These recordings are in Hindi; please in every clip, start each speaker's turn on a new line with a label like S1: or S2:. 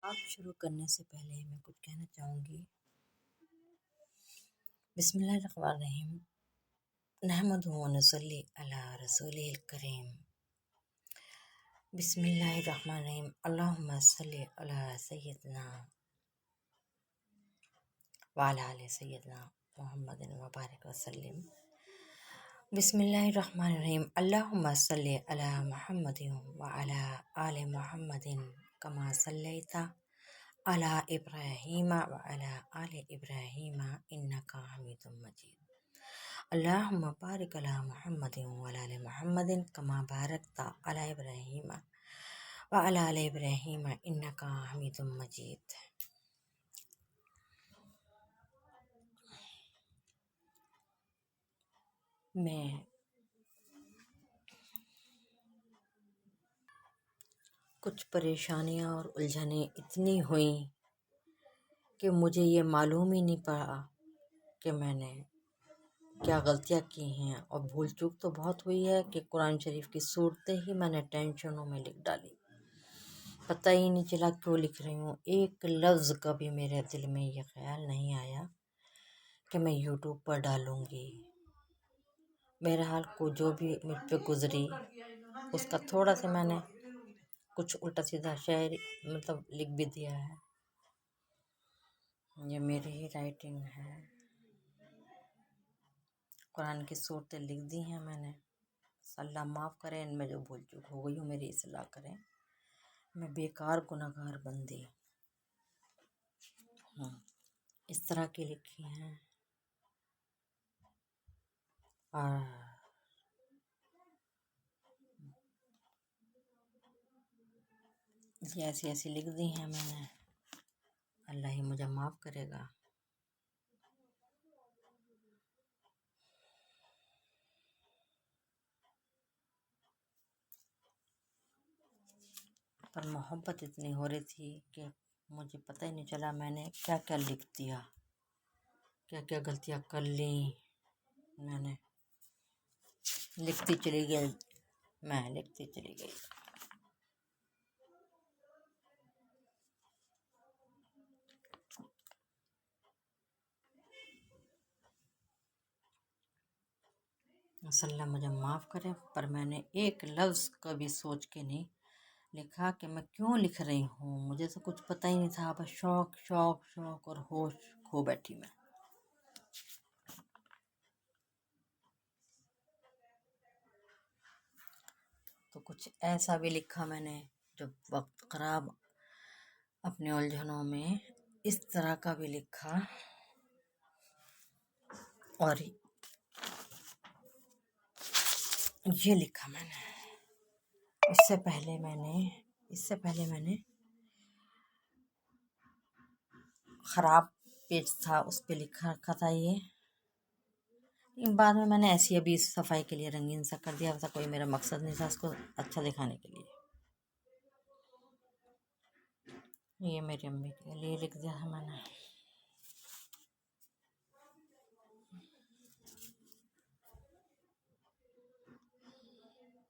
S1: आज शुरू करने से पहले मैं कुछ कहना चाहूँगी। बिस्मिल्लाहिर्रहमानिर्रहीम। नहमदुहु व नसल्ली अला रसूलिल करीम। बिस्मिल्लाहिर्रहमानिर्रहीम। अल्लाहुम्मा सल्ली अला सय्यिदना व अला आलि सय्यिदना मुहम्मदिन व बारिक व सल्लिम। बिस्मिल्लाहिर्रहमानिर्रहीम। अल्लाहुम्मा सल्ली अला मुहम्मदिन व अला आलि मुहम्मदिन कमा सल्लैता अला इब्राहीम व अला आलि इब्राहीम इन्नका हमीदुम मजीद। अल्लाहुम्मा बारिक अला मुहम्मदिन व अला आलि मुहम्मदिन कमा बारकता अला इब्राहीम व अला आलि इब्राहीम इन्नका हमीदुम मजीद। मैं कुछ परेशानियां और उलझनें इतनी हुई कि मुझे ये मालूम ही नहीं पड़ा कि मैंने क्या गलतियां की हैं। और भूल चूक तो बहुत हुई है कि कुरान शरीफ की सूरतें ही मैंने टेंशनों में लिख डाली। पता ही नहीं चला क्यों लिख रही हूँ। एक लफ्ज़ का भी मेरे दिल में ये ख्याल नहीं आया कि मैं यूट्यूब पर डालूँगी। बहरहाल को जो भी मुझ पे गुजरी उसका थोड़ा सा मैंने कुछ उल्टा सीधा शायरी लिख भी दिया है। ये मेरी ही राइटिंग है। कुरान की सूरतें लिख दी हैं मैंने। अल्लाह माफ़ करें, इनमें जो भूल चूक हो गई हो मेरी इस्लाह करें। मैं बेकार गुनहगार बंदी हूँ। इस तरह की लिखी हैं और ये ऐसी ऐसी लिख दी हैं मैंने। अल्लाह ही मुझे माफ़ करेगा। पर मोहब्बत इतनी हो रही थी कि मुझे पता ही नहीं चला मैंने क्या क्या लिख दिया, क्या क्या गलतियाँ कर ली। मैंने लिखती चली गई, मैं लिखती चली गई। अल्लाह मुझे माफ़ करे, पर मैंने एक लफ्ज़ कभी सोच के नहीं लिखा कि मैं क्यों लिख रही हूँ। मुझे तो कुछ पता ही नहीं था, बस शौक शौक शौक और होश खो बैठी मैं। तो कुछ ऐसा भी लिखा मैंने जब वक्त ख़राब अपने उलझनों में, इस तरह का भी लिखा। और ये लिखा मैंने इससे पहले मैंने ख़राब पेज था उस पे लिखा रखा था ये। लेकिन बाद में मैंने ऐसी अभी सफाई के लिए रंगीन सा कर दिया था। कोई मेरा मकसद नहीं था उसको अच्छा दिखाने के लिए। ये मेरी अम्मी के लिए लिख दिया है मैंने।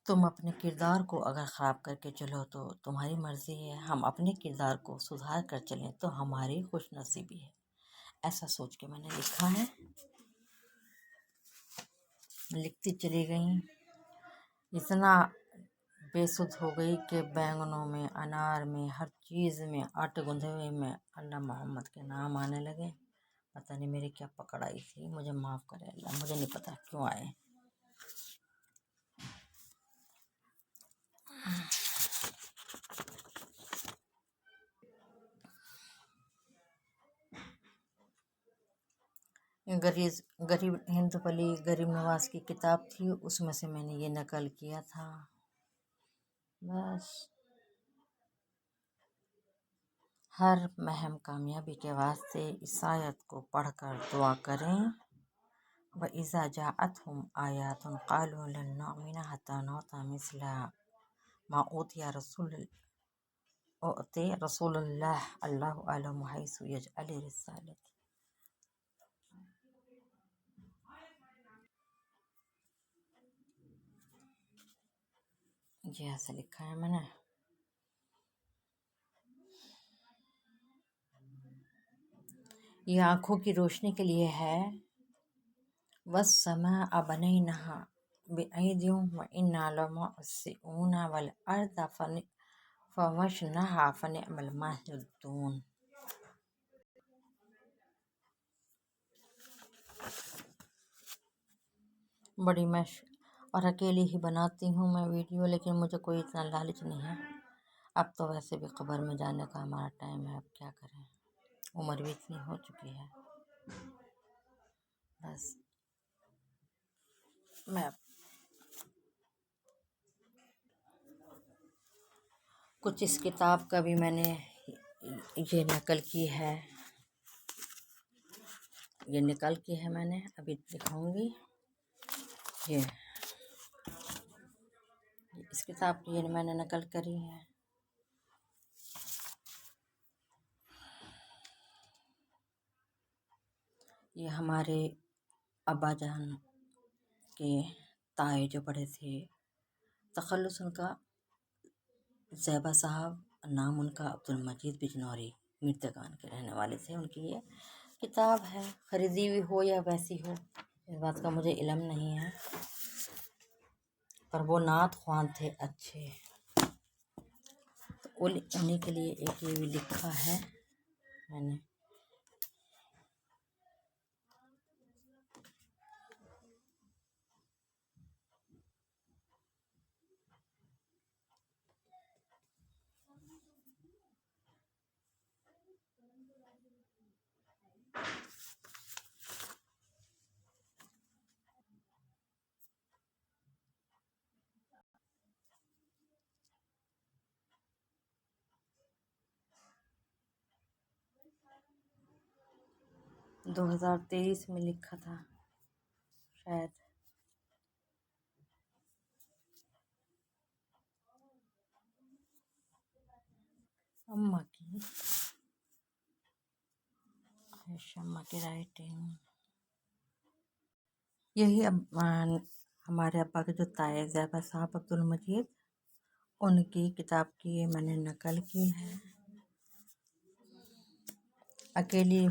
S1: तुम अपने किरदार को अगर ख़राब करके चलो तो तुम्हारी मर्ज़ी है, हम अपने किरदार को सुधार कर चलें तो हमारी खुशनसीबी है। ऐसा सोच के मैंने लिखा है। लिखती चली गई, इतना बेसुध हो गई कि बैंगनों में, अनार में, हर चीज़ में, आटे गूंधे हुए में अल्लाह मोहम्मद के नाम आने लगे। पता नहीं मेरी क्या पकड़ आई थी। मुझे माफ़ करे अल्लाह, मुझे नहीं पता क्यों आए। गरीब हिंद वली गरीब नवाज की किताब थी, उसमें से मैंने ये नकल किया था। बस हर महम कामयाबी के वास्ते इस आयत को पढ़कर दुआ करें। व इज़ा जाअतहुम आयातुन क़ालू लन नु'मिना हत्ता नु'ता मिस्ला मा ऊतिया रसूलुल्लाह अल्लाहु अअलमु हैसु यजअलु रिसालत। ये ऐसा लिखा है मैंने। ये आँखों की रोशनी के लिए है। वस्समाअ बनैनाहा बिअयदिन व इन्ना लमुहसिऊन वल अर्द फरशनाहा फनिअमल माहिदून। बड़ी मैं और अकेली ही बनाती हूँ मैं वीडियो, लेकिन मुझे कोई इतना लालच नहीं है। अब तो वैसे भी कब्र में जाने का हमारा टाइम है, अब क्या करें, उम्र भी इतनी हो चुकी है। बस मैं कुछ इस किताब का भी मैंने ये नकल की है, ये निकल की है, मैंने अभी दिखाऊंगी। ये इस किताब की ये मैंने नकल करी है। ये हमारे अब्बा जान के ताए जो पढ़े थे, तखल्लुस उनका ज़ैबा साहब, नाम उनका अब्दुल मजीद बिजनौरी, मिर्तगान के रहने वाले थे। उनकी ये किताब है, खरीदी हुई हो या वैसी हो इस बात का मुझे इल्म नहीं है, पर वो नात ख्वान थे अच्छे, तो उन्हीं के लिए एक ये भी लिखा है मैंने। – 2023 में लिखा था शायद। अम्मा की शम्मा की राइटिंग। यही अब हमारे अब्बा के जो ताए ज़ैबा साहब अब्दुल मजीद, उनकी किताब की ये मैंने नकल की है। अकेली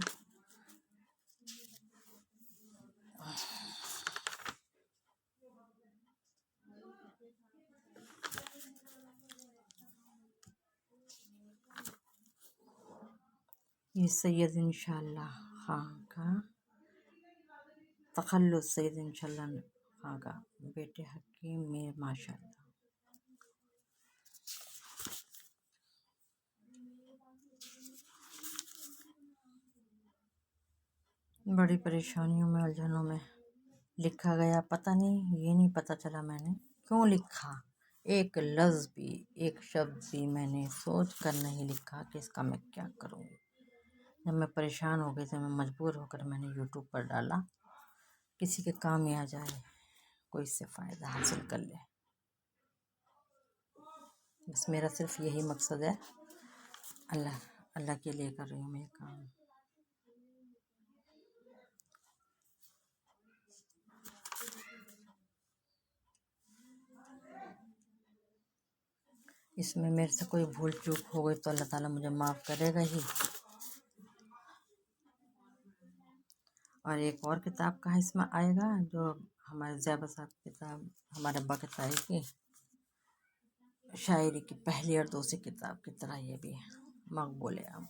S1: ये सैयद इंशाअल्लाह खां का, तखल्लुस सैयद इंशाअल्लाह खां का, बेटे हकीम में माशाअल्लाह। बड़ी परेशानियों में, उलझनों में लिखा गया, पता नहीं, ये नहीं पता चला मैंने क्यों लिखा। एक लफ्ज़ भी, एक शब्द भी मैंने सोच कर नहीं लिखा कि इसका मैं क्या करूँगी। जब मैं परेशान हो गई तो मैं मजबूर होकर मैंने यूट्यूब पर डाला, किसी के काम ही आ जाए, कोई इससे फ़ायदा हासिल कर ले। बस मेरा सिर्फ यही मकसद है, अल्लाह अल्लाह के लिए कर रही हूँ मैं ये काम। इसमें मेरे से कोई भूल चूक हो गई तो अल्लाह ताला मुझे माफ़ करेगा ही। और एक और किताब का इसमें आएगा, जो हमारे ज़ैबा साहब की किताब, हमारे अब्बा के ताए की शायरी की पहली और दूसरी किताब की तरह ये भी मकबूल है। अब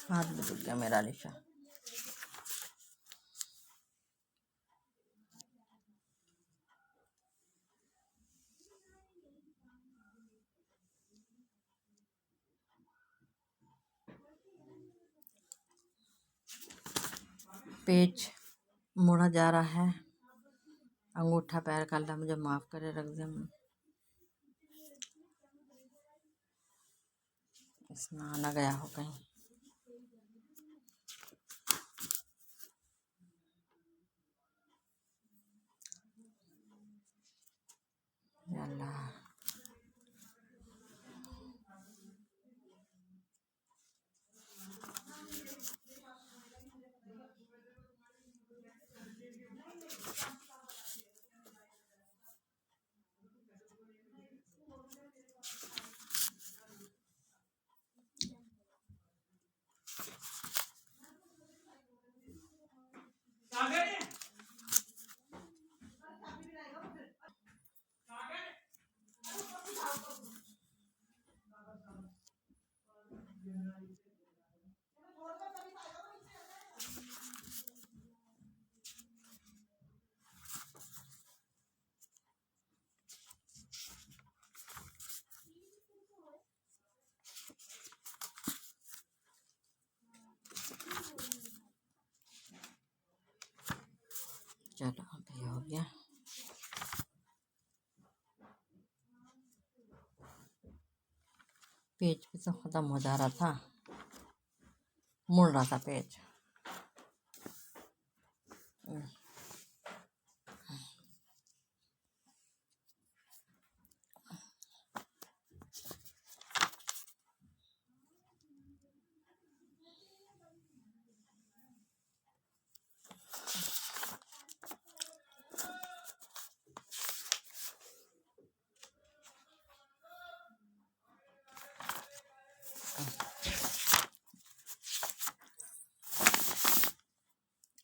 S1: हाथ बदल गया मेरा अलीशा। पेज मुड़ा जा रहा है, अंगूठा पैर का अल्लाह मुझे माफ़ करे, रख दे। इसमें आना गया हो कहीं। या अल्लाह, चलो अभी हो गया। पेज भी तो खत्म हो जा रहा था, मुड़ रहा था पेज।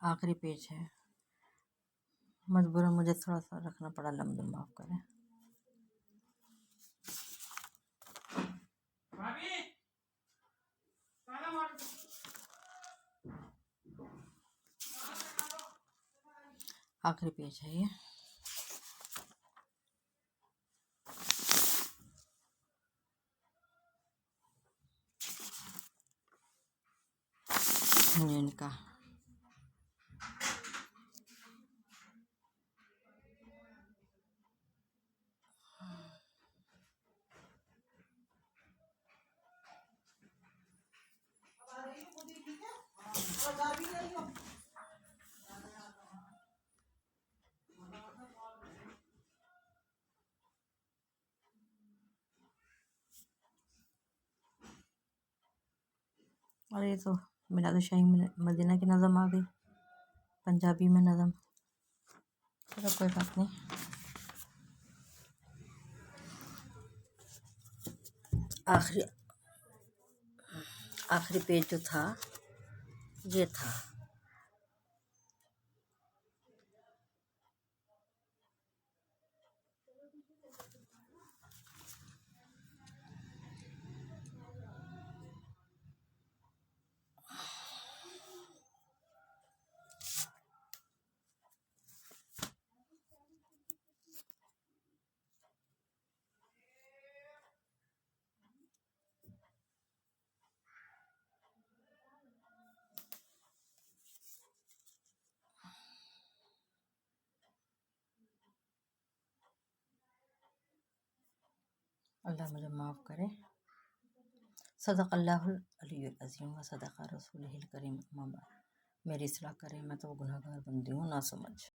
S1: आखिरी पेज है, मजबूरन मुझे थोड़ा सा रखना पड़ा, लम्बे माफ करें। आखिरी पेज है ये। इनका और ये तो मिलाद शाही मदीना की नज़म आ गई, पंजाबी में नज़म। चलो कोई बात नहीं। आखिरी पेज जो था ये था। अल्लाह मुझे माफ़ करे। सदक़ल्लाहुल अलीयुल अज़ीम व सदक़ रसूलुहुल करीम। मेरी इस्लाह करें, मैं तो गुनहगार बंदी हूँ, ना समझ।